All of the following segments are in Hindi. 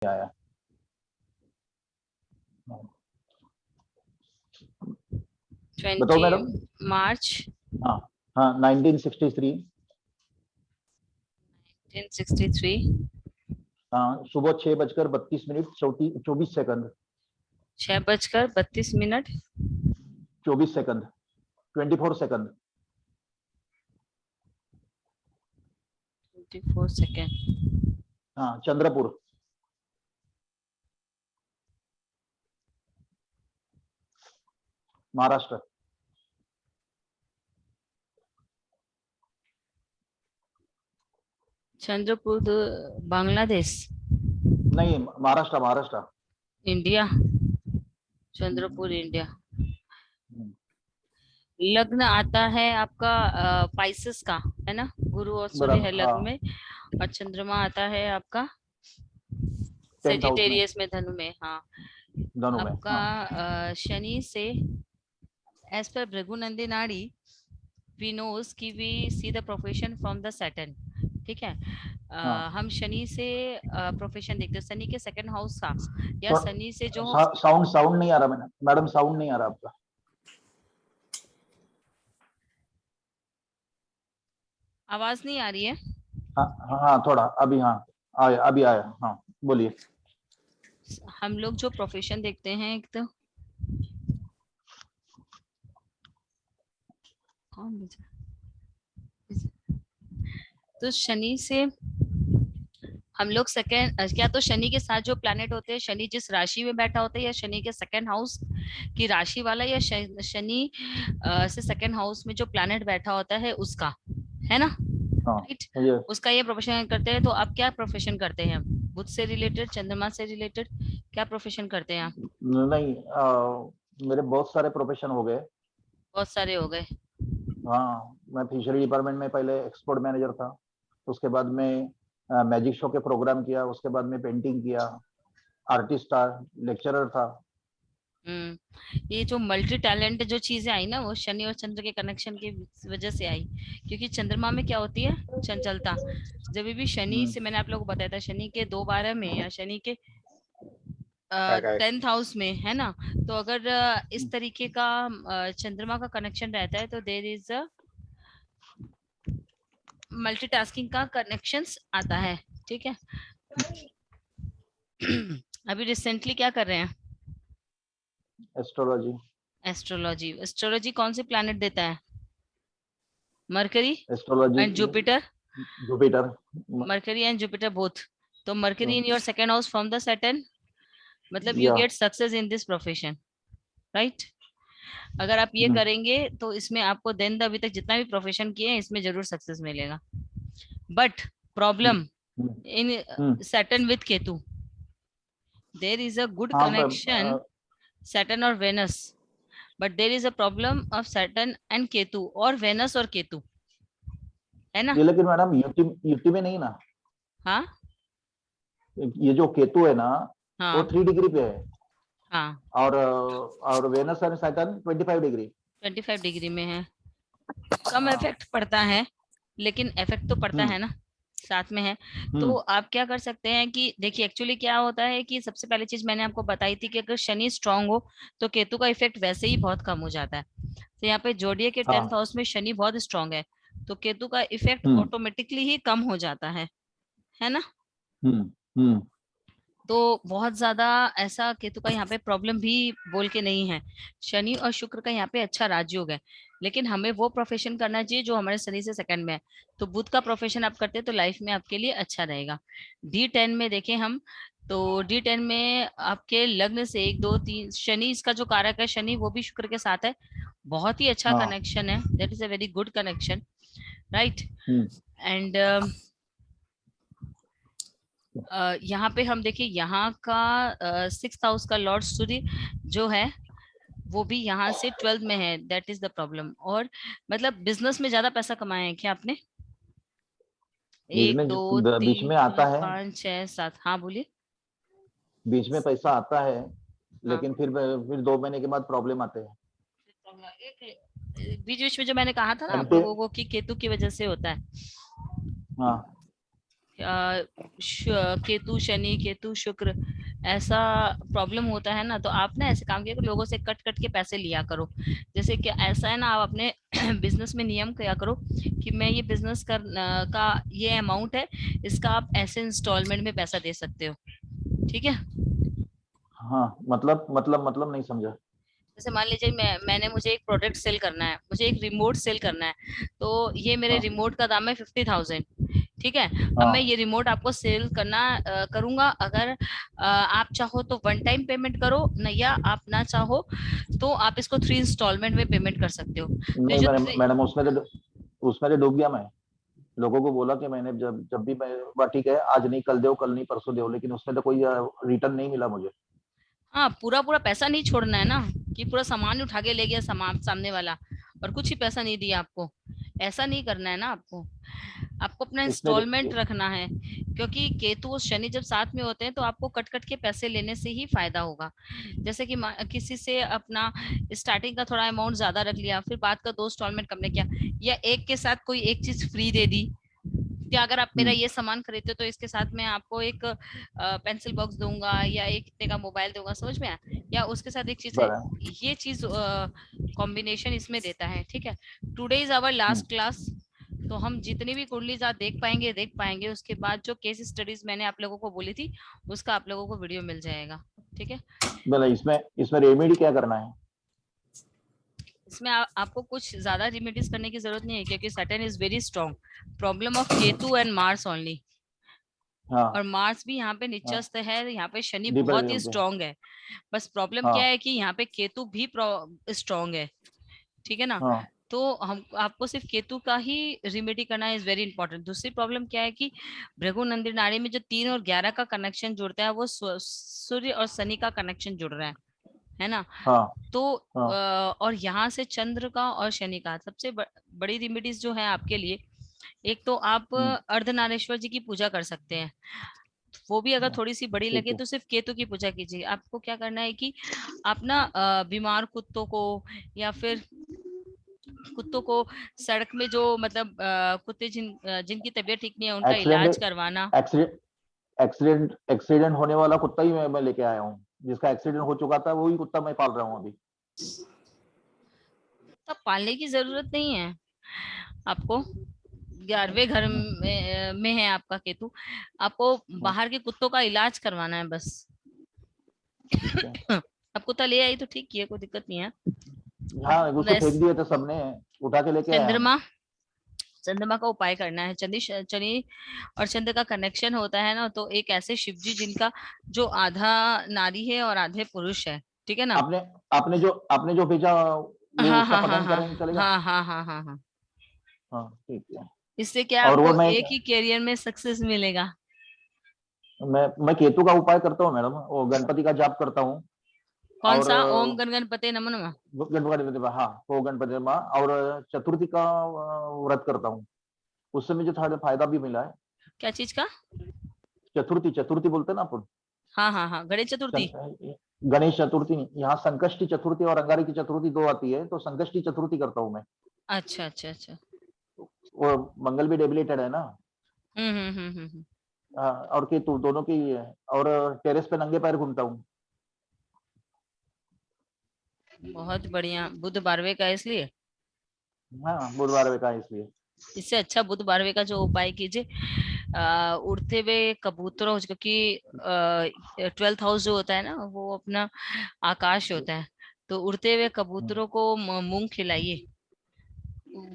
आया। बताओ मैडम। 20 मार्च हाँ हाँ 1963। 1963। हाँ सुबह 6:32 24 सेकंड। 6:32 24 second 24 second. 24 सेकेंड। हाँ चंद्रपुर। महाराष्ट्र। चंद्रपुर बांग्लादेश। नहीं महाराष्ट्र महाराष्ट्र। इंडिया। चंद्रपुर इंडिया। लग्न आता है आपका पाइसेस का, है ना। गुरु और सूर्य है बराबर हाँ। लग्न में, और चंद्रमा आता है आपका 10th हाउस में, सेजिटेरियस में, धनु में। हाँ, धनु में आपका हाँ। शनि से, एज पर भृगुनंदी नाड़ी, वी नोज कि we see the profession from the Saturn. ठीक है। हाँ हम शनि से प्रोफेशन देखते हैं, शनि के सेकंड हाउस का, या शनि से जो साउंड साउंड नहीं आ रहा मैडम, साउंड नहीं आ रहा आपका। आवाज नहीं आ रही है। हाँ हाँ थोड़ा अभी, हाँ आया, अभी आया, हाँ बोलिए। हम लोग जो प्रोफेशन देखते हैं, एक तो कौन तो शनि से हम लोग सेकेंड, क्या तो शनि के साथ जो प्लैनेट होते हैं, शनि जिस राशि में बैठा होता है, या शनि के सेकेंड हाउस की राशि वाला, या शनि से सेकेंड हाउस में जो प्लैनेट बैठा होता है उसका, है ना। हाँ राइट। ये उसका ये प्रोफेशन करते हैं। तो आप क्या प्रोफेशन करते हैं? बुध से रिलेटेड, चंद्रमा से रिलेटेड क्या प्रोफेशन करते हैं आप? नहीं मेरे बहुत सारे प्रोफेशन हो गए। बहुत सारे हो गए। हाँ मैं फिशरी डिपार्टमेंट में पहले एक्सपोर्ट मैनेजर था, उसके बाद में मैजिक शो के प्रोग्राम किया, उसके बाद में पेंटिंग किया, आर्टिस्ट था, लेक्चरर था। ये जो मल्टी टैलेंट जो चीजें आई ना, वो शनि और चंद्र के कनेक्शन की वजह से आई। क्योंकि चंद्रमा में क्या होती है, चंचलता। जब भी शनि से, मैंने आप लोगों को बताया था, शनि के 2/12 में, या शनि के 10th हाउस में, है ना। तो अगर इस तरीके का चंद्रमा का कनेक्शन रहता है, तो देर इज अ मल्टीटास्किंग का कनेक्शंस आता है। ठीक है। अभी रिसेंटली क्या कर रहे हैं? एस्ट्रोलॉजी। एस्ट्रोलॉजी। एस्ट्रोलॉजी कौन से प्लैनेट देता है? Mercury astrology and Jupiter. Jupiter. Mercury and Jupiter both. तो Mercury in your second house from the Saturn, मतलब यू या get success in this profession, right. अगर आप ये करेंगे तो इसमें आपको दिन अभी तक जितना भी प्रोफेशन किए हैं, इसमें जरूर सक्सेस मिलेगा। But problem in Saturn with Ketu, there is a good हाँ कनेक्शन, सैटर्न और Venus, but there is a problem of Saturn and Ketu, और वेनस और केतु, है ना। ये लेकिन मैडम यूटी यूटी में नहीं ना, हाँ ये जो केतु है ना वो हाँ 3 डिग्री पे है, हाँ। और Venus and Saturn 25 degree. 25 degree में है। कम हाँ इफेक्ट पड़ता है, लेकिन इफेक्ट तो पड़ता है हम्म ना, साथ में है। तो हम्म आप क्या कर सकते हैं कि देखिए, एक्चुअली क्या होता है कि सबसे पहली चीज मैंने आपको बताई थी कि अगर शनि स्ट्रांग हो, तो केतु का इफेक्ट वैसे ही बहुत कम हो जाता है। तो यहाँ पे जोडिया के 10th हाँ हाउस में शनि बहुत स्ट्रांग है, तो केतु का इफेक्ट हम्म ऑटोमेटिकली ही कम हो जाता है ना। हम्म हम्म तो बहुत ज्यादा ऐसा केतु का यहाँ पे प्रॉब्लम भी बोल के नहीं है। शनि और शुक्र का यहाँ पे अच्छा राजयोग है, लेकिन हमें वो प्रोफेशन करना चाहिए जो हमारे शनि से सेकंड में है। तो बुध का प्रोफेशन आप करते हैं तो लाइफ में आपके लिए अच्छा रहेगा। D10 में देखें हम, तो D10 में आपके लग्न से 1 2 3, शनि इसका जो कारक है, शनि वो भी शुक्र के साथ है। बहुत ही अच्छा हाँ कनेक्शन है, that is a very good connection, right. Hmm and यहाँ पे हम देखिए, यहाँ का 6th हाउस का लॉर्ड सूर्य जो है, वो भी यहाँ से 12th में है, दैट इज द प्रॉब्लम। और मतलब बिजनेस में ज्यादा पैसा कमाया है क्या आपने? बीच एक में दो बीच तीन में चार आता है, पाँच छह सात हाँ बोलिए। बीच में पैसा आता है, हाँ, लेकिन फिर 2 महीने के बाद प्रॉब्लम आते हैं। बीच बीच में जो मैंने कहा था ना आप एमटी लोगों को कि केतु की वजह से होता है। हाँ केतु शनि, केतु शुक्र, ऐसा प्रॉब्लम होता है ना, तो आप ना ऐसे काम किया करो, लोगों से कट कट के पैसे लिया करो। जैसे कि ऐसा है ना, आप अपने बिजनेस में नियम किया करो कि मैं ये बिजनेस का ये अमाउंट है, इसका आप ऐसे इंस्टॉलमेंट में पैसा दे सकते हो। ठीक है। हाँ, मतलब नहीं समझा। जैसे मान लीजिए मैंने मुझे एक प्रोडक्ट सेल करना है, मुझे एक रिमोट सेल करना है, तो ये मेरे हाँ रिमोट का दाम है 50,000। ठीक है। अब मैं हाँ, ये रिमोट आपको सेल करूंगा, अगर आप चाहो तो वन टाइम पेमेंट करो न, या आप ना चाहो तो आप इसको 3 इंस्टॉलमेंट में पेमेंट कर सकते हो। तो ये नहीं जो मैडम, उसमें तो डूब गया मैं। लोगों को बोला कि मैंने जब जब भी मैं, बात ठीक है, आज नहीं कल दो, कल नहीं परसों दो, लेकिन उसमें तो कोई रिटर्न नहीं मिला मुझे। हाँ, पूरा पूरा पैसा नहीं छोड़ना है ना, कि पूरा सामान उठा के ले गया सामान सामने वाला और कुछ ही पैसा नहीं दिया आपको। ऐसा नहीं करना है ना आपको। आपको अपना इसमें इंस्टॉलमेंट रखना है, क्योंकि केतु और शनि जब साथ में होते हैं तो आपको कट कट के पैसे लेने से ही फायदा होगा। जैसे कि किसी से अपना स्टार्टिंग का थोड़ा अमाउंट ज्यादा रख लिया, फिर बाद का 2 इंस्टॉलमेंट कम ने किया, या एक के साथ कोई एक चीज फ्री दे दी, कि अगर आप मेरा ये सामान खरीदते हो तो इसके साथ मैं आपको एक पेंसिल बॉक्स दूंगा, या एक इतने का मोबाइल दूंगा, समझ में आया, या उसके साथ एक चीज है, बड़ा। ये चीज कॉम्बिनेशन इसमें देता है। ठीक है। Today is our last class. तो हम जितनी भी कुंडली आप देख पाएंगे, उसके बाद जो केस स्टडीज मैंने आप लोगों को बोली थी, उसका आप लोगों को वीडियो मिल जाएगा। ठीक है। बोला, इसमें रेमेडी क्या करना है? इसमें आपको कुछ ज्यादा रेमेडीज करने की जरूरत नहीं है, क्योंकि Saturn is very strong. Problem of Ketu and Mars only. और हाँ मार्स भी यहाँ पे हाँ, निचस्त है, यहाँ पे शनि बहुत ही डिप्रेशन पे। स्ट्रॉन्ग है। बस प्रॉब्लम क्या हाँ है कि यहाँ पे केतु भी स्ट्रॉन्ग है। ठीक है ना। हाँ, तो हम आपको सिर्फ केतु का ही रिमेडी करना इज वेरी इंपॉर्टेंट। दूसरी प्रॉब्लम क्या है कि भृगु नंदी नाड़ी में जो 3 और 11 का कनेक्शन जुड़ता है, वो सूर्य और शनि का कनेक्शन जुड़ रहा है ना। हाँ तो हाँ, और यहाँ से चंद्र का और शनि का सबसे बड़ी रेमेडीज जो है आपके लिए, एक तो आप अर्धनारेश्वर जी की पूजा कर सकते हैं। वो भी अगर थोड़ी सी बड़ी ठीक लगे है। तो सिर्फ केतु की पूजा कीजिए। आपको क्या करना है कि आप ना बीमार कुत्तों को, या फिर कुत्तों को सड़क में जो मतलब कुत्ते जिनकी तबीयत ठीक नहीं है, उनका इलाज एक्सीडेंट करवाना। एक्सीडेंट एक्सीडेंट होने वाला कुत्ता ही मैं लेके आया हूँ। जिसका एक्सीडेंट हो चुका था, वही कुत्ता मैं पाल रहा हूँ अभी। तब पालने की जरूरत नहीं है आपको। 11वें घर में है आपका केतु। आपको बाहर के कुत्तों का इलाज करवाना है बस। ठीक है। अब कुत्ता ले आई तो ठीक किया, कोई दिक्कत नहीं है। अब हाँ, उसको फेंक वैस दिए थे सबने, उठा के लेके आया मैं। चंद्रमा चंद्रमा का उपाय करना है। शनि और चंद्र का कनेक्शन होता है ना, तो एक ऐसे शिव जी जिनका जो आधा नारी है और आधे पुरुष है। ठीक है ना। आपने आपने जो भेजा, वो हाँ उसका हाँ हाँ पठन हाँ करें चलेगा? हाँ हाँ हाँ हाँ हाँ। हाँ ठीक है। इससे क्या और वो आपको एक ही कैरियर में सक्सेस मिलेगा। मैं केतु का उपाय करता हूँ मैडम, वो गणपति का जाप करता हूँ। कौन और सा? ओम गण गणपते नमः नमः। गणपति, हाँ, वो गणपति माँ, और चतुर्थी का व्रत करता हूँ। उससे मुझे थोड़ा फायदा भी मिला है। क्या चीज का? चतुर्थी चतुर्थी बोलते हैं ना अपन। हाँ हाँ हाँ, गणेश चतुर्थी। गणेश चतुर्थी नहीं, यहाँ संकष्टी चतुर्थी और अंगारी की चतुर्थी दो आती है, तो संकष्टी चतुर्थी करता हूँ मैं। अच्छा अच्छा अच्छा। वो मंगल भी डेबिलेटेड है ना। हम्म। और केतु दोनों की ही है। और टेरेस पे नंगे पैर घूमता हूँ। बहुत बढ़िया। बुध 12वें का है इसलिए। हाँ, बुधवार का है इसलिए। इससे अच्छा बुध 12वें का जो उपाय कीजिए, उड़ते हुए कबूतरों, क्योंकि 12th हाउस जो होता है ना, वो अपना आकाश होता है। तो उड़ते हुए कबूतरों को मूंग खिलाइए,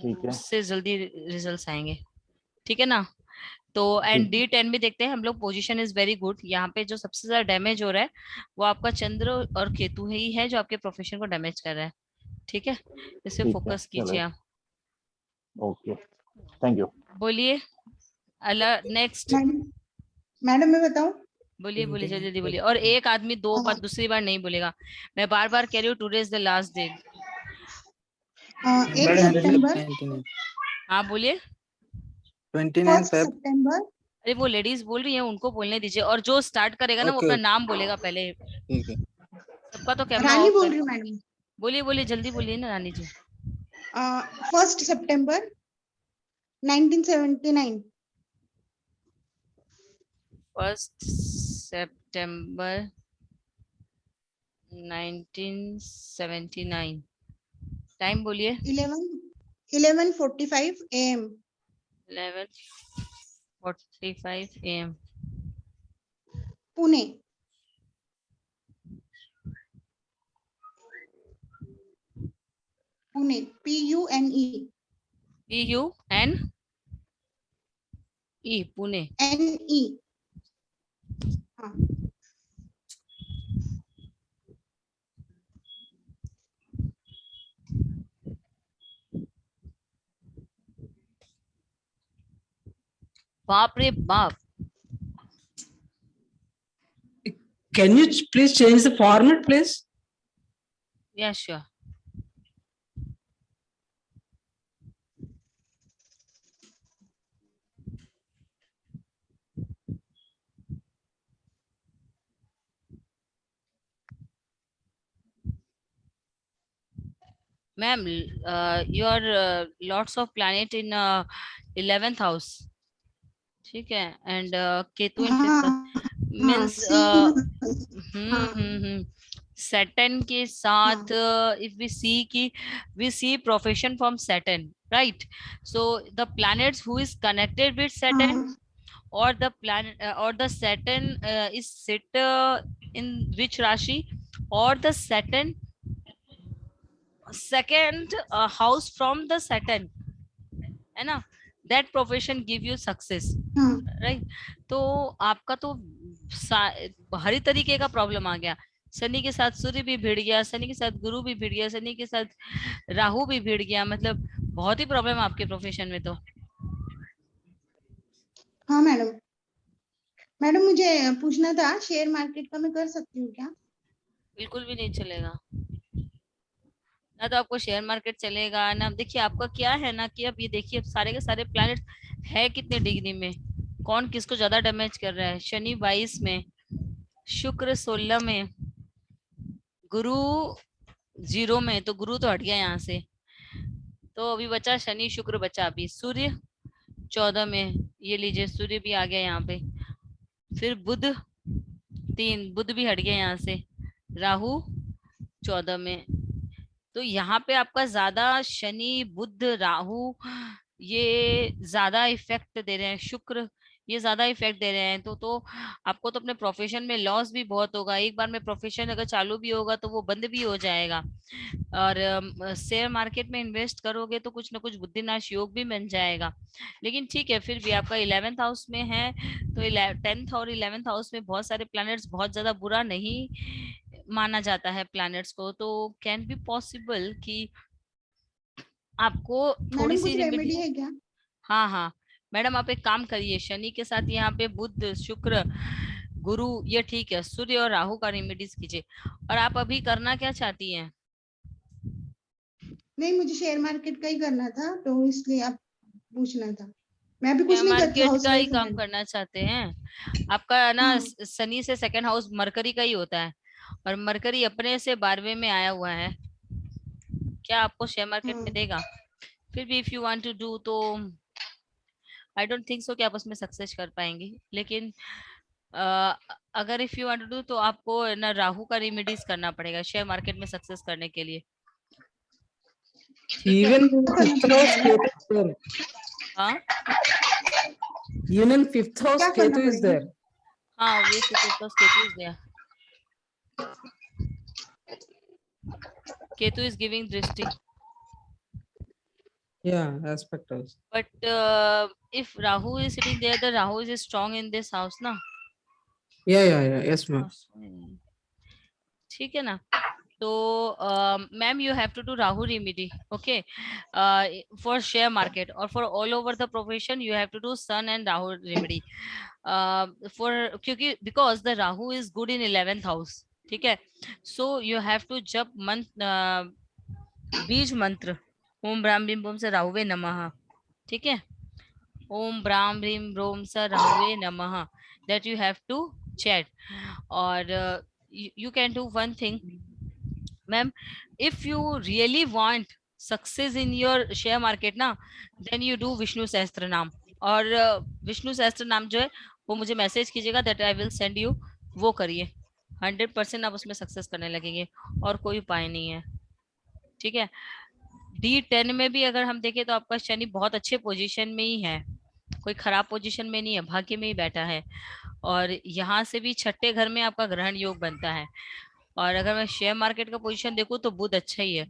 ठीक है। उससे जल्दी रिजल्ट्स आएंगे। ठीक है ना। तो एंड ठीक। D10 भी देखते हैं हम लोग। Position is very good. यहाँ पे जो सबसे ज्यादा डैमेज हो रहा है वो आपका चंद्र और केतु ही है, जो आपके प्रोफेशन को डैमेज कर रहा है। ठीक है। इस पे ठीक है, फोकस कीजिए चलो। आप। Okay, thank you. बोलिए। अल्लाह नेक्स्ट। मैडम मैडम मैं बताऊं? बोलिए बोलिए, जल्दी जल्दी बोलिए। और एक आदमी 2 बार, दूसरी बार नहीं बोलेगा। मैं बार बार कह रही हूँ, today is the last day. 8 सितंबर, हाँ बोलिए। 29 फर्स्ट फेब। सितंबर। अरे वो लेडीज बोल रही है, उनको बोलने दीजिए। और जो स्टार्ट करेगा ना, वो ओके अपना ओके, नाम बोलेगा पहले। ठीक है। सबका तो कैमरा रानी ऑफ बोल कर। रही हूँ मैडम। बोलिए बोलिए, जल्दी बोलिए ना रानी जी। फर्स्ट सितंबर 1979। 1 September 1979। टाइम बोलिए। 11:45 AM 11:45 AM। Pune. Pune PUNE PUNE Pune. NE। हाँ बाप रे बाप। Can you please change the format, please? Yeah, sure। Ma'am, your lots of planet in 11th house, ठीक है, and Ketu in 5th means Saturn के साथ if we see कि we see profession from Saturn, right? So the planets who is connected with Saturn or the planet or the Saturn is sit in which Rashi, or the Saturn second house from the Saturn, है ना, that profession give you success, right? तो आपका तो हर तरीके का प्रॉब्लम आ गया। शनि के साथ सूर्य भी भिड़ गया, शनि के साथ गुरु भी भिड़ गया, शनि के साथ राहु भी भिड़ गया, मतलब बहुत ही प्रॉब्लम आपके प्रोफेशन में तो। हाँ मैडम। मैडम मुझे पूछना था, शेयर मार्केट का मैं कर सकती हूँ क्या? बिल्कुल भी नहीं चलेगा ना, तो आपको शेयर मार्केट चलेगा ना। देखिए आपका क्या है ना कि अब ये देखिए अब सारे के सारे प्लैनेट है कितने डिग्री में, कौन किसको ज्यादा डैमेज कर रहा है। शनि 22 में, शुक्र 16 में, गुरु 0 में, तो गुरु तो हट गया यहाँ से, तो अभी बचा शनि शुक्र बचा। अभी सूर्य 14 में, ये लीजिए सूर्य भी आ गया यहाँ पे। फिर बुध 3, बुध भी हट गया यहाँ से, राहु 14 में। तो यहाँ पे आपका ज्यादा शनि बुध राहु ये ज्यादा इफेक्ट दे रहे हैं, शुक्र ये ज्यादा इफेक्ट दे रहे हैं। तो आपको तो अपने प्रोफेशन में लॉस भी बहुत होगा। एक बार में प्रोफेशन अगर चालू भी होगा तो वो बंद भी हो जाएगा। और शेयर मार्केट में इन्वेस्ट करोगे तो कुछ ना कुछ बुद्धिनाश योग भी बन जाएगा। लेकिन ठीक है, फिर भी आपका 11th हाउस में है, तो 10th और 11th हाउस में बहुत सारे प्लैनेट्स बहुत ज्यादा बुरा नहीं माना जाता है प्लैनेट्स को। तो कैन बी पॉसिबल कि आपको थोड़ी सी रेमेडी है क्या? हाँ हाँ मैडम, आप एक काम करिए, शनि के साथ यहाँ पे बुध शुक्र गुरु ये ठीक है, सूर्य और राहु का रेमेडीज कीजिए। और आप अभी करना क्या चाहती हैं? नहीं, मुझे शेयर मार्केट का ही करना था, तो इसलिए आप पूछना था। मैं भी कुछ नहीं करती, मार्केट का ही काम करना चाहते हैं। आपका ना शनि से सेकंड हाउस मरकरी का ही होता है, और मरकरी अपने से 12वें में आया हुआ है। क्या आपको शेयर मार्केट में देगा? फिर भी if you want to do, तो आई डोंट थिंक सो कि आप उसमें सक्सेस कर पाएंगे। लेकिन अगर if you want to do तो आपको ना राहु का रेमेडीज करना पड़ेगा शेयर मार्केट में सक्सेस करने के लिए। Even fifth house Ketu is there. हाँ Even fifth house Ketu is there. हाँ obviously fifth house Ketu is there. Ketu is giving drishti. Yeah, aspect house. But if Rahu is sitting there, the Rahu is strong in this house, na? Yeah. Yes, ma'am. ठीक है ना? तो ma'am you have to do Rahu remedy, okay? For share market or for all over the profession you have to do Sun and Rahu remedy. For क्योंकि because the Rahu is good in 11th house, ठीक है? So you have to जप मंत्र बीज मंत्र ओम ब्राह्म भीम बोम से राहुवे नमः, ठीक है? ओम ब्राह्म भीम रोम स राहुवे नमः, that you have to chant. और you can do one thing, ma'am, if you really want success in your share market ना, then you do विष्णु सहस्त्र नाम। और विष्णु सहस्त्र नाम जो है वो मुझे मैसेज कीजिएगा, that I will send you, वो करिए, 100% आप उसमें सक्सेस करने लगेंगे, और कोई उपाय नहीं है। ठीक है। D10 में भी अगर हम देखें तो आपका शनि बहुत अच्छे पोजीशन में ही है, कोई खराब पोजीशन में नहीं है, भाग्य में ही बैठा है, और यहाँ से भी छठे घर में आपका ग्रहण योग बनता है। और अगर मैं शेयर मार्केट का पोजीशन देखूं तो बुध अच्छा ही है।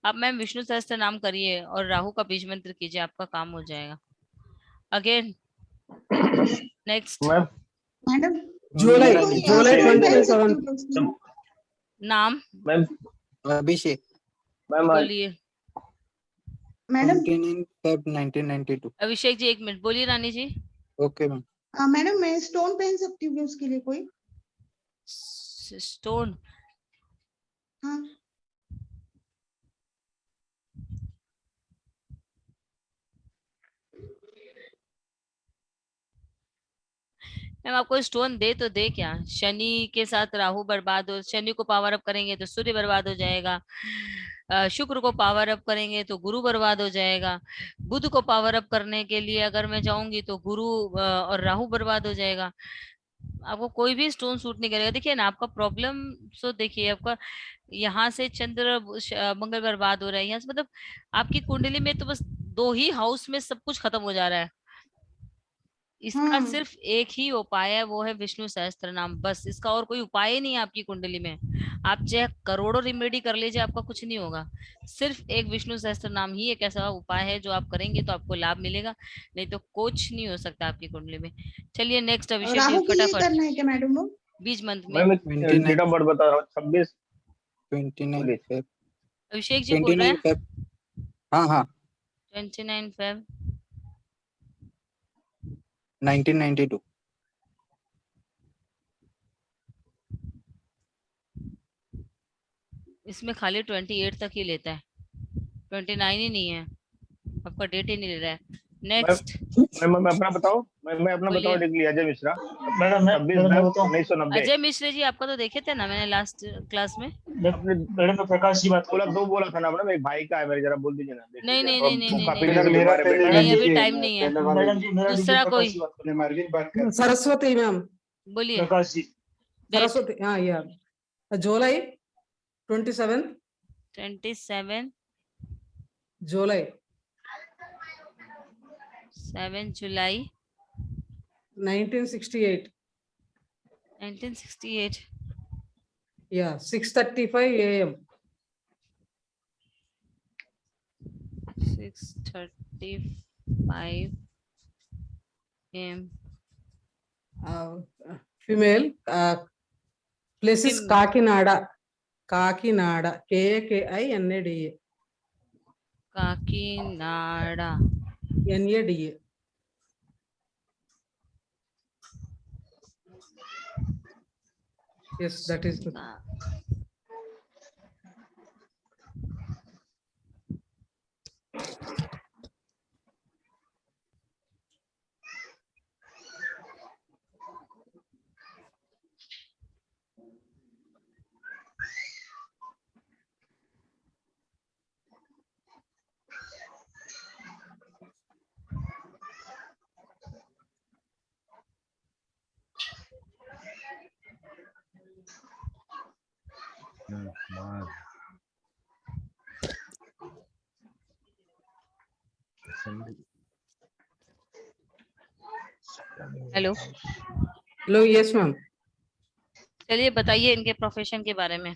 अब मैम विष्णु सहस्त्र नाम करिए और राहु का बीज मंत्र कीजिए, आपका काम हो जाएगा। Again next ma'am madam July, मैं कोई July stone पहन 27. सकती हूँ क्या उसमें? नाम मैम Abhishek, मैम बोलिए। Madam 29 Feb 1992. Abhishek ji 1 minute बोलिए रानी जी। Okay, ma'am. मैडम मैं स्टोन पहन सकती हूँ क्या उसके लिए कोई? स्टोन, हाँ मैम आपको स्टोन दे तो दे क्या? शनि के साथ राहु बर्बाद हो, शनि को पावर अप करेंगे तो सूर्य बर्बाद हो जाएगा, शुक्र को पावर अप करेंगे तो गुरु बर्बाद हो जाएगा, बुध को पावर अप करने के लिए अगर मैं जाऊंगी तो गुरु और राहु बर्बाद हो जाएगा। आपको कोई भी स्टोन सूट नहीं करेगा। देखिए ना आपका प्रॉब्लम, सो देखिए आपका यहाँ से चंद्र मंगल बर्बाद हो रहा है, यहाँ से मतलब आपकी कुंडली में तो बस 2 ही हाउस में सब कुछ खत्म हो जा रहा है। इसका हाँ सिर्फ एक ही उपाय है, वो है विष्णु सहस्त्र नाम, बस इसका और कोई उपाय नहीं है आपकी कुंडली में। आप चाहे करोड़ों रेमेडी कर लीजिए, आपका कुछ नहीं होगा। सिर्फ एक विष्णु सहस्त्र नाम ही एक ऐसा उपाय है जो आप करेंगे तो आपको लाभ मिलेगा, नहीं तो कुछ नहीं हो सकता आपकी कुंडली में। चलिए नेक्स्ट अभिषेक जी राहु के लिए फटाफट करना है क्या मैडम वो? बीज मंत्र में। मैम 29 डेट ऑफ बर्थ बता रहा हूँ 26 29 Feb. अभिषेक जी बोल रहे 29 हैं Feb. हाँ हाँ 29 फेब 1992. इसमें खाली 28 तक ही लेता है, 29 ही नहीं है, आपका डेट ही नहीं ले रहा है। नेक्स्ट मैं अपना बताऊं, मैं अपना बोलिए। बताऊं, देख लिया अजय मिश्रा मैडम मैं 26 मैडम मैं Feb बताऊं 1990। अजय मिश्र जी आपका तो देखे थे ना मैंने लास्ट क्लास में। अपने मैडम मैं प्रकाश जी बात कर बोला रहा दो बोला था ना मैडम, एक भाई का है मेरे, जरा बोल दीजिए ना, देख नहीं लीजिए नहीं थोड़ा, नहीं नहीं वो नहीं काफी नहीं दिन से बीमार है बेटे। नहीं, अभी टाइम नहीं है। हूं। मैडम जी मेरा दूसरा प्रकाश कोई जी बात कर रहा हूं। Saraswati, ma'am. बोलिए। Prakash ji date Saraswati. Yeah. July 27. 27 July 7 जुलाई 1968. 1968 Yeah, 6:35 a.m. 6:35 am Female. Place is Fem- Kakinada. Kakinada. Kakinada. Kakinada. NADA. Yes, that is the. Hello, Hello, yes, ma'am. चलिए बताइए इनके प्रोफेशन के बारे में।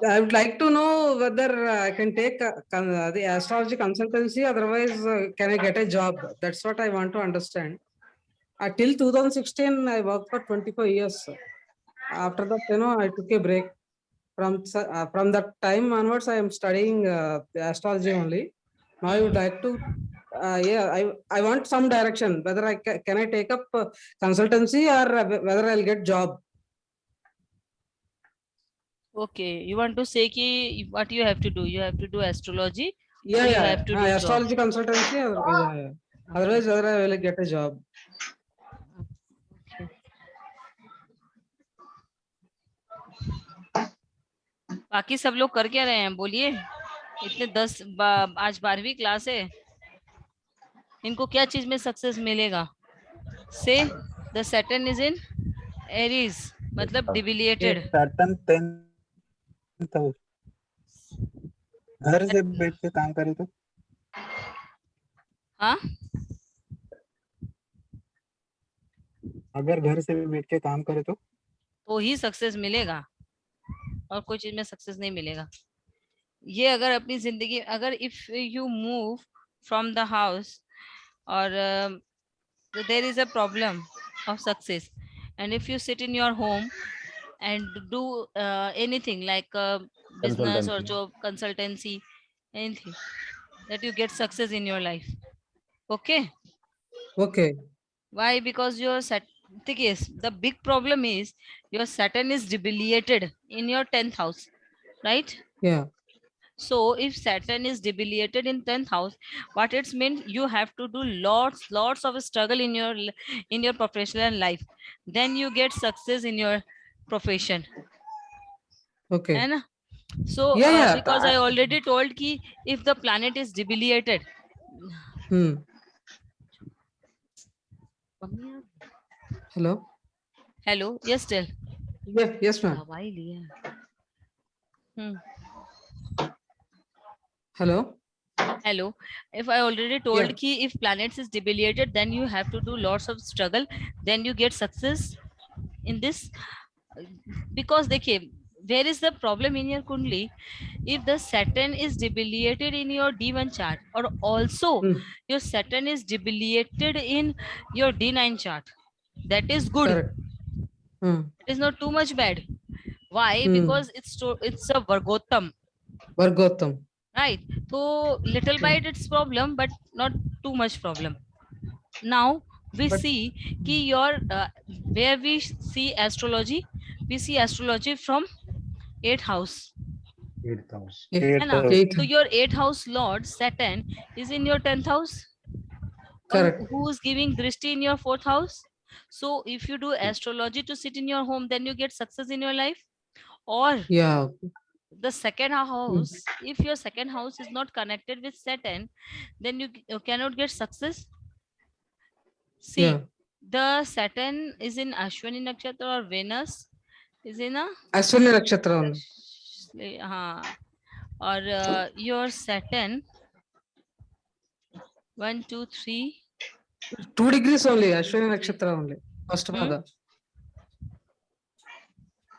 I would like to know whether I can take the astrology consultancy. Otherwise, can I get a job? That's what I want to understand. Till 2016, I worked for 25 years. After that, I took a break. From that time onwards, I am studying astrology only. Now I would like to, I want some direction. Whether I can I take up consultancy or whether I'll get job. Okay, you want to say कि what you have to do? You have to do astrology. Yeah, or you yeah. have to do Astrology consultancy. Otherwise, whether I will get a job. बाकी सब लोग कर क्या रहे हैं बोलिए। इतने 10 आज 12वीं क्लास है, इनको क्या चीज में सक्सेस मिलेगा? say the Saturn is in Aries, मतलब debilitated. Saturn 10th house. घर से बैठ के काम करे तो हाँ, अगर घर से बैठ के काम करे तो ही सक्सेस मिलेगा, और कोई चीज में सक्सेस नहीं मिलेगा। ये अगर अपनी जिंदगी, अगर if you move from the house और there is a problem of success, and if you sit in your home and do anything like business or Consultancy. job, consultancy, anything, that you get success in your life. Okay, Okay. why? Because your thing is, the big problem is your Saturn is debilitated in your 10th house, right? Yeah. So if Saturn is debilitated in 10th house, what it's meant, you have to do lots of struggle in your professional life, then you get success in your profession. Okay. है ना? So Yeah. because I already told ki if the planet is debilitated, Hello. hello, yes, tell. Yes, ma'am. दवाई लिया. Hello. Hello, if I already told Yeah. ki if planets is debilitated, then you have to do lots of struggle, then you get success in this. Because देखिए, where is the problem in your kundli? If the Saturn is debilitated in your D1 chart, or also your Saturn is debilitated in your D9 chart, that is good. Correct. It is not too much bad. Why? Because it's a Vargottam, Vargotham. right? So little bit it's problem, but not too much problem. Now we see ki your where we see astrology, we see astrology from 8th house. 8th house. है ना? Eighth. So your 8th house lord Saturn is in your 10th house. Correct. Who is giving drishti in your 4th house? So if you do astrology to sit in your home, then you get success in your life. Or Yeah. the second house, if your second house is not connected with Saturn, then you cannot get success. See, Yeah. the Saturn is in Ashwini Nakshatra, or Venus is in a Ashwini Nakshatra only. हाँ, और your Saturn 1 2 3 2 degrees only. Ashwini Nakshatra only. First pada.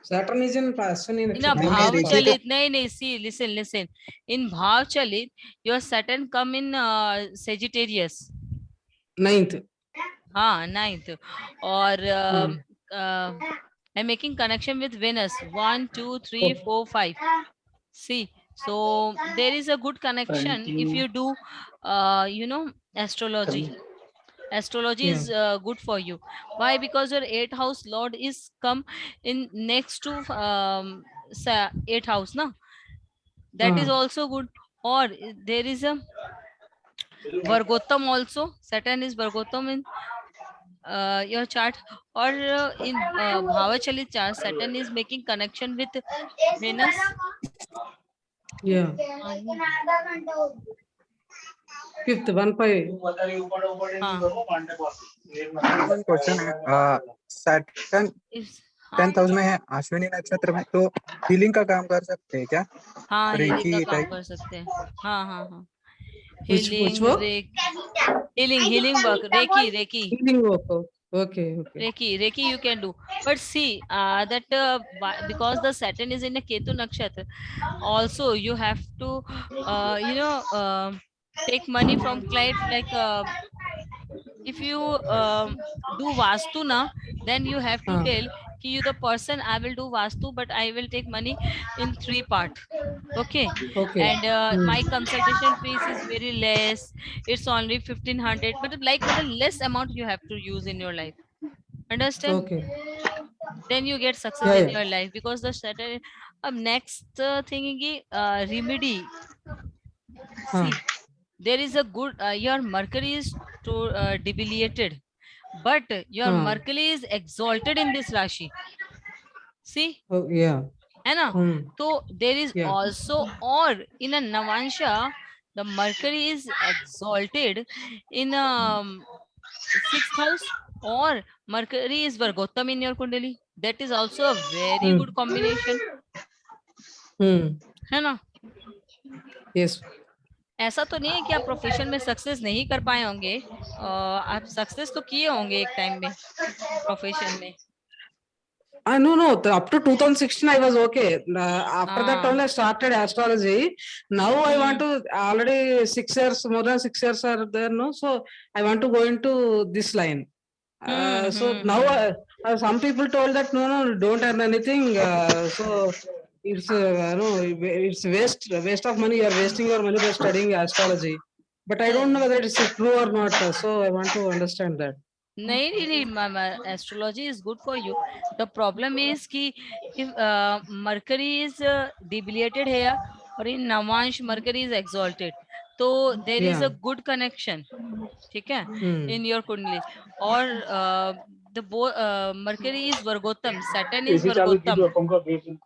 Saturn is in Ashwini in a Nakshatra. bhav Rishi chalit, nahi, see, listen, in bhav chalit your Saturn come in Sagittarius, 9th. हाँ, 9th, or I'm making connection with Venus 1 2 3 4 5. See, so there is a good connection if you do astrology. Astrology is good for you. Why? Because your 8th house lord is come in next to 8th house, na? That is also good. Or there is a Vargottam also. Saturn is Vargottam in your chart, or in Bhavachalit chart, Saturn is making connection with Venus. Yeah. 5th 1 5. one question. Saturn Is 10th house में है, अश्विनी नक्षत्र में, तो हीलिंग का काम कर सकते हैं क्या? हाँ, हीलिंग का Reiki काम type? कर सकते हैं. हाँ. Which Healing, work? healing work, Reiki. Healing work. Okay. Reiki you can do. But see, that because the Saturn is in a Ketu Nakshatra, also you have to, take money from client. Like if you do Vastu na, then you have to tell ki you the person, I will do Vastu, but I will take money in 3 part. Okay. And my consultation fees is very less. It's only 1500, but like the less amount you have to use in your life. Understand? Okay. Then you get success in your life, because the Saturn. Next thing is remedy. See, there is a good your Mercury is debilitated, but your Mercury is exalted in this Rashi. See? Oh, yeah. है ना? So there is also, or in a Navansha, the Mercury is exalted in 6th house or Mercury is Vargottam in your Kundali, that is also a very Hmm. good combination, है ना? Yes. ऐसा तो नहीं है कि आप प्रोफेशन में सक्सेस नहीं कर पाए होंगे, आप सक्सेस तो किए होंगे एक टाइम में प्रोफेशन में. No. Up to 2016, I was okay. After that, Ah. only I started astrology. Now I want to already 6 years, more than 6 years are there. No, so I want to go into this line. So now some people told that no, don't earn anything. So it's no, it's waste of money. You are wasting your money by studying astrology. But I don't know whether it's true or not. So I want to understand that. नहीं, astrology is good for you. The problem is कि इफ मरकरी इज डिबिलिएटेड है और in navamsha Mercury is exalted, तो there is a Yeah. Good connection, ठीक है, Hmm. In your kundli. और the Mercury is vargottam, Saturn is vargottam,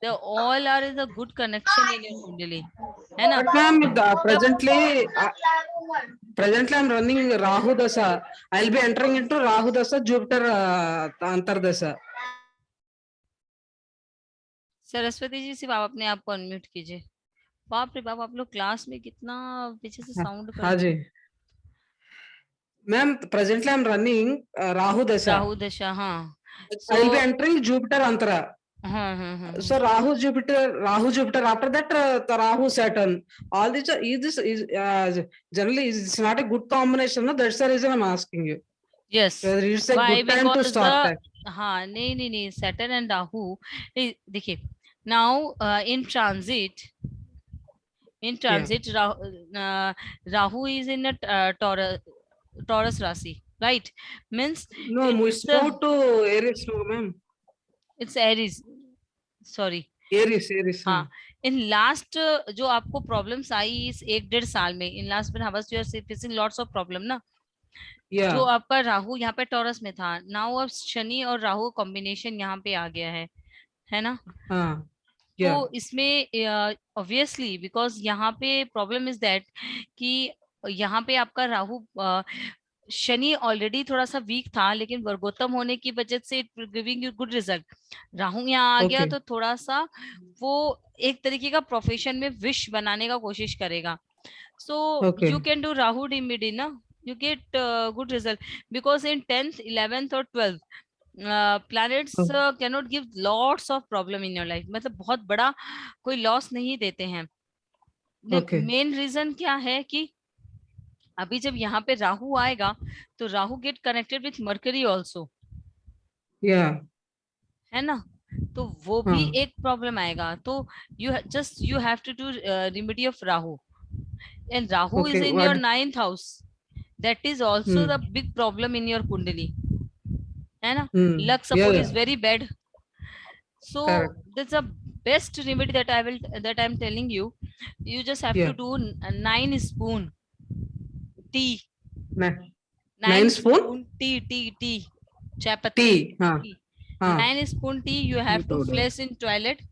they all are in a good connection in your kundali, है ना? But ma'am, presently I'm running Rahu Dasa. I'll be entering into Rahu Dasa, Jupiter Antar Dasa. Saraswati ji, सिर्फ आप अपने आप को अनम्यूट कीजिए. बाप रे बाप, आप लोग क्लास में कितना पीछे से साउंड हाँ करते जी. हैं. Ma'am, presently I'm running Rahu Dasa. Rahu दशा, हाँ. I'll be entering Jupiter Antara. हाँ. So Rahu Jupiter. After that, the Rahu Saturn. All this is generally it's not a good combination. No, that's the reason I'm asking you. Yes. Whether it's a Why? good time to Because start the that. हाँ, नहीं, सैटर्न एंड राहु, देखिए, now in transit, Rahu is in Taurus rashi, right? Means No, it's moved to Aries, no, ma'am. It's Aries, sorry, Aries. हाँ. इन लास्ट जो आपको प्रॉब्लम्स आई इस 1-1.5 साल में, इन लास्ट में houses you are facing lots of problem ना. जो Yeah. आपका राहु यहाँ पे टॉरस में था, नाउ अब शनि और राहु कॉम्बिनेशन यहाँ पे आ गया है ना? Yeah. तो इसमें ऑब्वियसली बिकॉज यहाँ पे प्रॉब्लम इज दैट कि यहाँ पे आपका राहु शनि ऑलरेडी थोड़ा सा वीक था, लेकिन वर्गोत्तम होने की वजह से giving you good result. Rahu यहाँ आ गया Okay. तो थोड़ा सा वो एक तरीके का प्रोफेशन में विश बनाने का कोशिश करेगा. So Okay. You can do Rahu remedy ना, you get good result, because in 10th 11th or 12th planets cannot give lots of problem in your life. मतलब बहुत बड़ा कोई लॉस नहीं देते हैं. Okay. मेन रीजन क्या है कि अभी जब यहाँ पे राहु आएगा तो Rahu get connected with mercury also, Yeah. है ना? तो वो भी एक प्रॉब्लम आएगा. तो you have to do remedy of Rahu, and Rahu is Okay, in your 9th house. That is also the big problem in your kundali, है ना? Luck support is very bad. So Correct. that's the best remedy that I'm telling you. You just have to do 9 spoon tea. 9 spoon tea. Chapati. Tea. 9 spoon tea you have to flush in toilet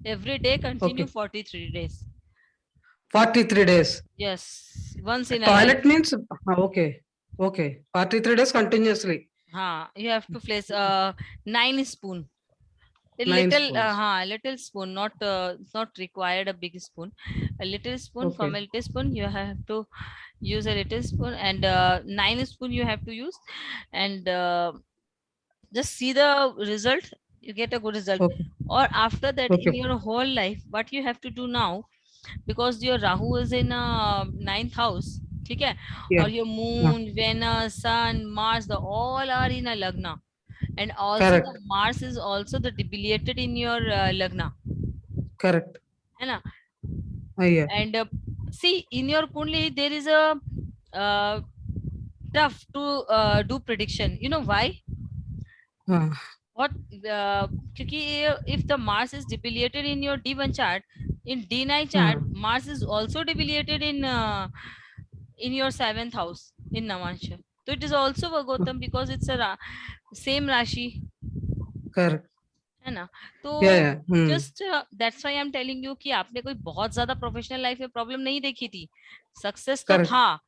every day, continue 43 days. 43 days. Yes, once in a Toilet life. means okay. 43 days continuously. You have to place 9 spoon. A 9 little spoons. little spoon, not required a big spoon. A little spoon, from a little spoon you have to use a little spoon, and 9 spoon you have to use, and just see the result. You get a good result. Or after that, in your whole life, what you have to do now, because your Rahu is in 9th house, ठीक है? Or your moon, Venus, Sun, Mars, all are in a Lagna, and also the Mars is also the debiliated in your Lagna. Correct. है ना? Yeah. And see, in your Kundli there is a tough to do prediction. You know why? What? क्योंकि if the Mars is debiliated in your D1 chart, in D9 chart, Mars is also debiliated in your 7th house in Navansha. So it is also Vargottam because it's a same Rashi. Correct. है ना? तो just that's why I'm telling you कि आपने कोई बहुत ज्यादा प्रोफेशनल लाइफ में प्रॉब्लम नहीं देखी थी, सक्सेस तो था,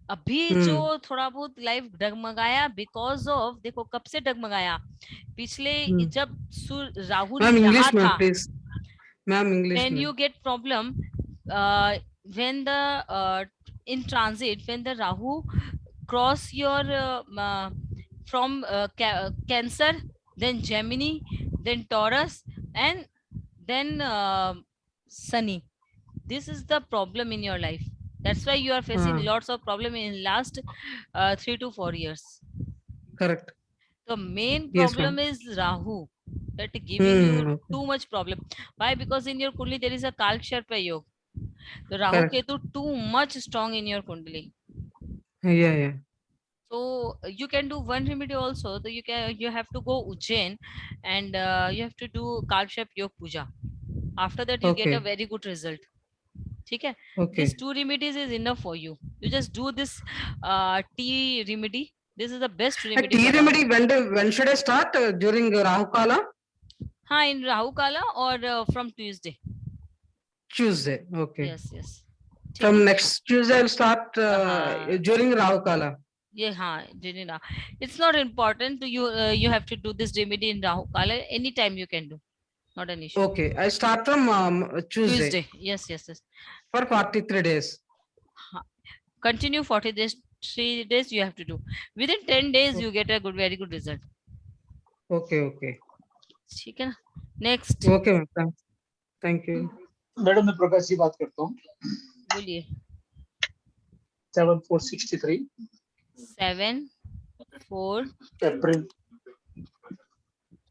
अभी जो थोड़ा बहुत लाइफ डगमगाया बिकॉज ऑफ, देखो कब से डगमगाया, पिछले जब राहु मैम यहाँ इंग्लिश मैम था, प्लीज, मैम इंग्लिश when में। you get problem when the in transit, when the Rahu cross your from Cancer, then Gemini, then Taurus, and then Sunny. This is the problem in your life. That's why you are facing lots of problem in last 3 to 4 years. Correct. The main Yes, problem ma'am. is Rahu that giving you too much problem. Why? Because in your Kundali there is a Kalksharpa Yoga. The Rahu Correct. Ketu too much strong in your Kundali. Yeah. So you can do one remedy also. So you have to go Ujjain and you have to do Kalksharp Yoga Puja. After that you get a Okay. very good result. Okay. Okay. These 2 remedies is enough for you. You just do this tea remedy. This is the best remedy. Tea for remedy, Rahu. when should I start? During Rahu Kala? हाँ, in Rahu Kala or from Tuesday. Tuesday. Okay. Yes. From next Tuesday I'll start during Rahu Kala. Yeah, हाँ, during Rahu. It's not important to you. You have to do this remedy in Rahu Kala. Anytime you can do. Not an issue. Okay. I start from Tuesday. Yes. For 43 days. Continue 40 days. 3 days you have to do. Within 10 days you get a very good result. Okay. ठीक है ना? Next. Okay, ma'am. Thank you. Madam मैं प्रकाश जी बात करता हूँ। बोलिए। 7463 7/4 अप्रैल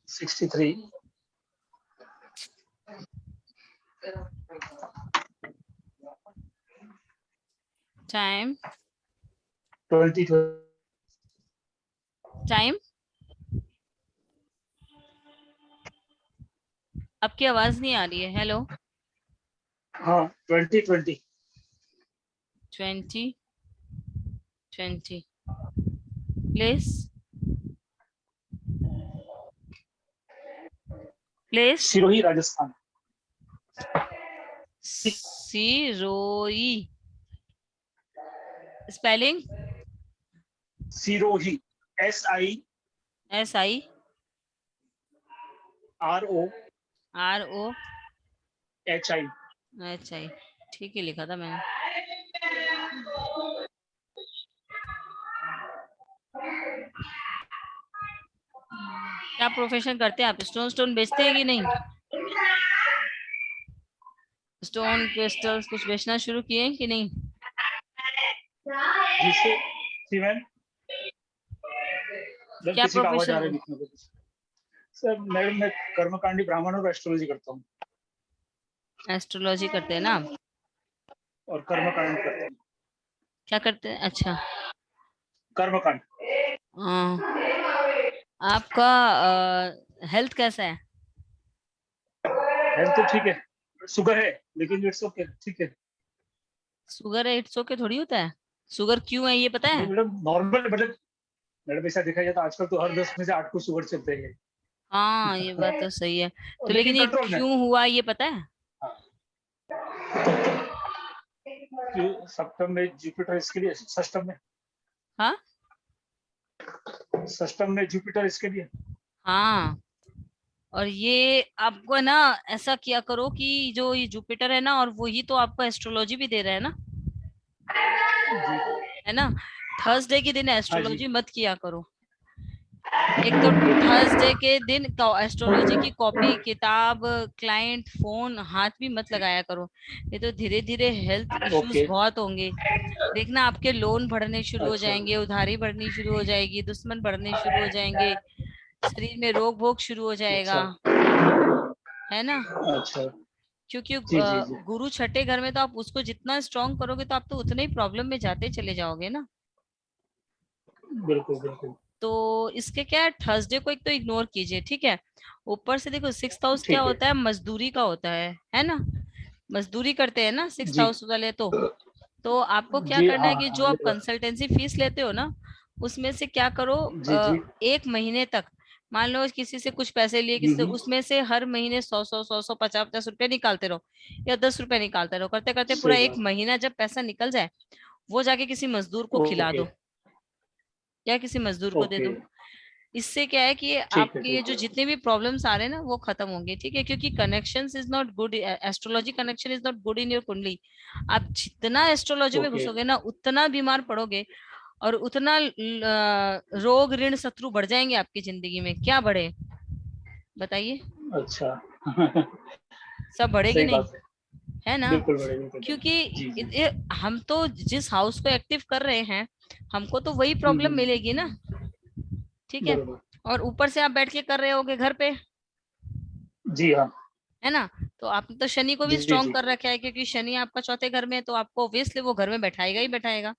63 time 2020 time आपकी आवाज नहीं आ रही है। हेलो। हाँ 2020 place Sirohi Rajasthan. Sirohi spelling Sirohi SIROHI अच्छा ठीक ही लिखा था मैंने। क्या प्रोफेशन करते हैं आप? स्टोन बेचते हैं कि नहीं? स्टोन क्रिस्टल्स कुछ बेचना शुरू किए हैं कि नहीं? जिससे जी मैम क्या किसी का आवाज आ रहा है प्रोफेशन? बीच में। सर मैडम मैं कर्मकांडी ब्राह्मण और एस्ट्रोलॉजी करता हूँ एस्ट्रोलॉजी करते हैं ना? और कर्मकांड करता हूँ। क्या करते हैं? अच्छा कर्मकांड। आपका हेल्थ कैसा है? हेल्थ तो ठीक है, शुगर है लेकिन इट्स ओके, ठीक है। शुगर है इट्स ओके थोड़ी होता है। शुगर क्यों है ये पता है? मैडम नॉर्मल मतलब मैडम ऐसा देखा जाए तो आजकल तो हर 10 में से 8 को शुगर चलते हैं। हाँ ये बात तो सही है। तो लेकिन लेकिन ये कंट्रोल में। क्यों हुआ ये पता है? सप्तम में जुपिटर इसके लिए, षष्टम में। हाँ षष्टम में जुपिटर इसके लिए। हाँ और ये आपको ना ऐसा किया करो कि जो ये जुपिटर है ना, और वही तो आपको एस्ट्रोलॉजी भी दे रहा है ना, है ना? थर्सडे के दिन एस्ट्रोलॉजी मत किया करो। एक तो थर्सडे के दिन एस्ट्रोलॉजी की कॉपी किताब क्लाइंट फोन हाथ भी मत लगाया करो। ये तो धीरे धीरे हेल्थ इश्यूज बहुत होंगे। देखना आपके लोन बढ़ने शुरू हो जाएंगे, उधारी बढ़नी शुरू हो जाएगी, दुश्मन बढ़ने शुरू हो जाएंगे, शरीर में रोग भोग शुरू हो जाएगा, है ना? अच्छा क्योंकि जी। गुरु छठे घर में, तो आप उसको जितना स्ट्रॉन्ग करोगे तो आप तो उतने ही प्रॉब्लम में जाते चले जाओगे ना। बिल्कुल। तो इसके क्या है, थर्सडे को एक तो इग्नोर कीजिए, ठीक है? ऊपर से देखो 6th हाउस क्या होता है? मजदूरी का होता है ना? मजदूरी करते हैं ना 6th हाउस वाले। तो आपको क्या करना है कि जो आप कंसल्टेंसी फीस लेते हो ना, उसमें से क्या करो, 1 महीने तक मान लो किसी से कुछ पैसे लिए, किसी से, उसमें से हर महीने 100 50 रुपए निकालते रहो या 10 रुपए निकालते रहो। करते करते पूरा 1 महीना जब पैसा निकल जाए, वो जाके किसी मजदूर को खिला ओके। दो या किसी मजदूर को दे दो। इससे क्या है कि ठीक है, आपके ये ठीक जो है। जितने भी प्रॉब्लम्स आ रहे हैं ना वो खत्म होंगे, ठीक है, क्योंकि connections is not good, astrology connection is not good in your कुंडली। आप जितना एस्ट्रोलॉजी में ओके। घुसोगे ना उतना बीमार पड़ोगे और उतना रोग ऋण शत्रु बढ़ जाएंगे आपकी जिंदगी में। क्या बढ़े बताइए? अच्छा। सब बढ़ेगी सही नहीं, बात है। है ना? बिल्कुल बढ़ेगा, बिल्कुल बढ़ेगा। क्योंकि जी, जी। हम तो जिस हाउस को एक्टिव कर रहे हैं हमको तो वही प्रॉब्लम मिलेगी ना, ठीक है। बरोबर। और ऊपर से आप बैठ के कर रहे होगे घर पे, जी हाँ। है ना? तो आपने तो शनि को भी जी, स्ट्रॉन्ग जी। कर रखा है, क्योंकि शनि आपका चौथे घर में है, तो आपको ऑब्वियसली वो घर में बैठाएगा ही बैठाएगा,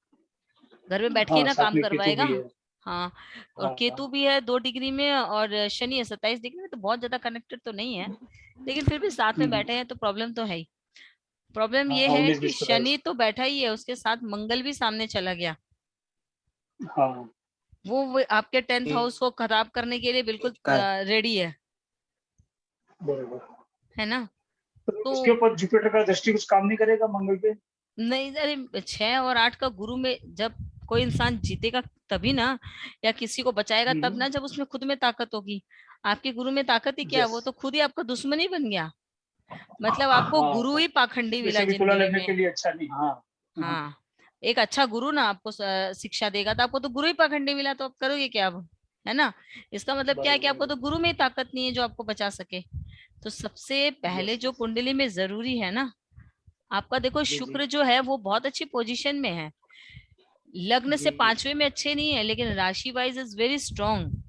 घर में बैठ के ही हाँ, ना साथ काम में केतु करवाएगा। भी है। हाँ, और हाँ, केतु हाँ। भी है 2 डिग्री में और शनि है 27 डिग्री में, तो बहुत ज्यादा कनेक्टेड तो नहीं है, लेकिन फिर भी साथ में बैठे हैं तो प्रॉब्लम तो है ही। प्रॉब्लम ये हाँ, है 19, कि 20, 27। शनि तो बैठा ही है, उसके साथ मंगल भी सामने चला गया। हाँ। वो आपके 10th हाउस को खराब करने के लिए बिल्कुल रेडी है बरोबर। ना? तो तो इसके ऊपर जुपिटर का दृष्टि कुछ काम नहीं करेगा मंगल पे? नहीं, अरे 6 और 8 का गुरु में जब कोई इंसान जीतेगा तभी ना, या किसी को बचाएगा तब ना, जब उसमें खुद में ताकत होगी। आपके गुरु में ताकत ही क्या है? वो तो खुद ही आपका दुश्मन ही बन गया। मतलब आपको हाँ, गुरु ही पाखंडी मिला वैसे भी तुला जिंदगी लगने में। के लिए अच्छा नहीं। हाँ। हाँ, एक अच्छा गुरु ना आपको शिक्षा देगा, तो आपको तो गुरु ही पाखंडी मिला, तो आप करोगे क्या अब, है ना? इसका मतलब क्या है कि आपको तो गुरु में ही ताकत नहीं है जो आपको बचा सके। तो सबसे पहले जो कुंडली में जरूरी है ना, आपका देखो जी, जी। शुक्र जो है वो बहुत अच्छी पोजीशन में है, लग्न से जी, जी। 5वें में अच्छे नहीं है, लेकिन राशि वाइज इज वेरी स्ट्रॉन्ग।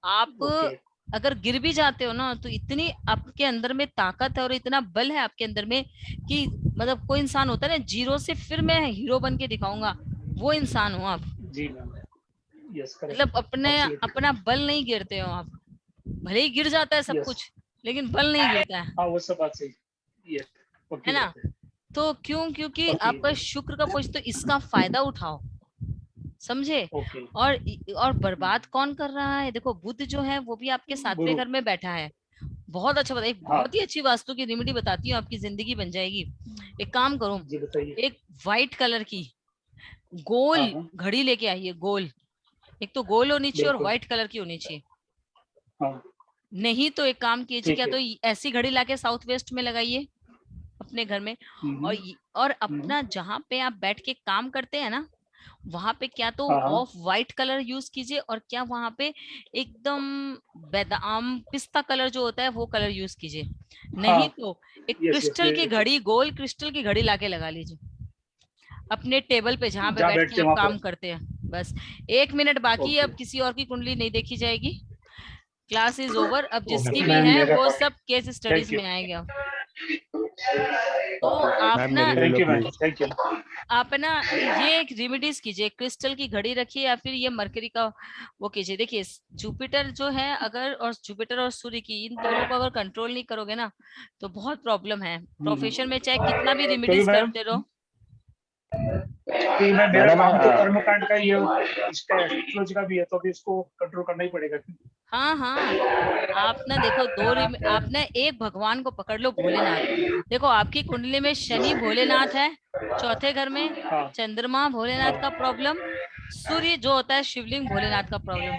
आप ओके। अगर गिर भी जाते हो ना तो इतनी आपके अंदर में ताकत है और इतना बल है आपके अंदर में कि मतलब कोई इंसान होता है ना जीरो से फिर मैं हीरो बन के दिखाऊंगा, वो इंसान हो आप। जी मैम। Yes, correct. मतलब अपना बल नहीं गिरते हो आप, भले ही गिर जाता है सब यस। कुछ लेकिन बल नहीं गिरता है हाँ, वो सब बात सही। यस, पक्की है ना? बात है। तो क्यों? क्योंकि ओके। आपका शुक्र का पोज, तो इसका फायदा उठाओ, समझे? ओके। और बर्बाद कौन कर रहा है? देखो बुध जो है वो भी आपके 7वें गुरु। घर में बैठा है। बहुत अच्छा बताइए, हाँ। बहुत ही अच्छी वास्तु की रेमेडी बताती हूँ, आपकी जिंदगी बन जाएगी। एक काम करो, जी बताइए। एक व्हाइट कलर की हाँ, गोल हाँ, घड़ी लेके आइए, गोल। एक तो गोल होनी चाहिए और बिल्कुल। व्हाइट कलर की होनी चाहिए। हाँ, नहीं तो एक काम कीजिए, ठीक क्या है। तो ऐसी घड़ी लाके साउथ वेस्ट में लगाइए अपने घर में। और हम्म, और अपना जहां पे आप बैठ के काम करते हैं ना, वहां पे क्या तो हाँ, हाँ। ऑफ व्हाइट कलर यूज कीजिए, और क्या वहां पे एकदम बादाम पिस्ता कलर जो होता है वो कलर यूज कीजिए। नहीं हाँ। तो एक यस, यस, क्रिस्टल की यस। घड़ी, गोल क्रिस्टल की घड़ी लाके लगा लीजिए अपने टेबल पे जहां पे जहाँ बैठ के बैठते हैं आप वहाँ काम पर। करते हैं। बस 1 मिनट बाकी है, ओके। अब किसी और की कुंडली नहीं देखी जाएगी, क्लास इज ओवर। अब जिसकी ओके भी मैम, है मेरा वो पास। सब केस स्टडीज थैंक यू। में आएगा। तो आप मैम ना मेरी ले लो thank you ma'am, please. Thank you. आप ना ये एक रेमेडीज कीजिए, क्रिस्टल की घड़ी रखिए या फिर ये मरकरी का वो कीजिए। देखिए जुपिटर जो है अगर, और जुपिटर और सूर्य की, इन दोनों को अगर कंट्रोल नहीं करोगे ना तो बहुत प्रॉब्लम है। प्रोफेशन में चाहे कितना भी क्योंकि रेमेडीज मैम, करते रहो। मैं मेरा मैडम काम तो कर्म कांड का ही है, इसका एस्ट्रोलॉजी का भी है, तो अभी इसको कंट्रोल करना ही पड़ेगा। हाँ हाँ, आप ना देखो आप ना एक भगवान को पकड़ लो, भोलेनाथ। देखो आपकी कुंडली में शनि भोलेनाथ है चौथे घर में, हाँ, चंद्रमा भोलेनाथ का प्रॉब्लम, सूर्य जो होता है शिवलिंग भोलेनाथ का प्रॉब्लम।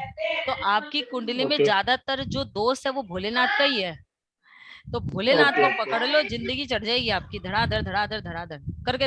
तो आपकी कुंडली में ओके। ज्यादातर जो दोष है वो भोलेनाथ का ही है। तो भोलेनाथ ओके, को ओके। पकड़ लो, जिंदगी चढ़ जाएगी आपकी धड़ाधड़ धड़ाधड़ धड़ाधड़ करके।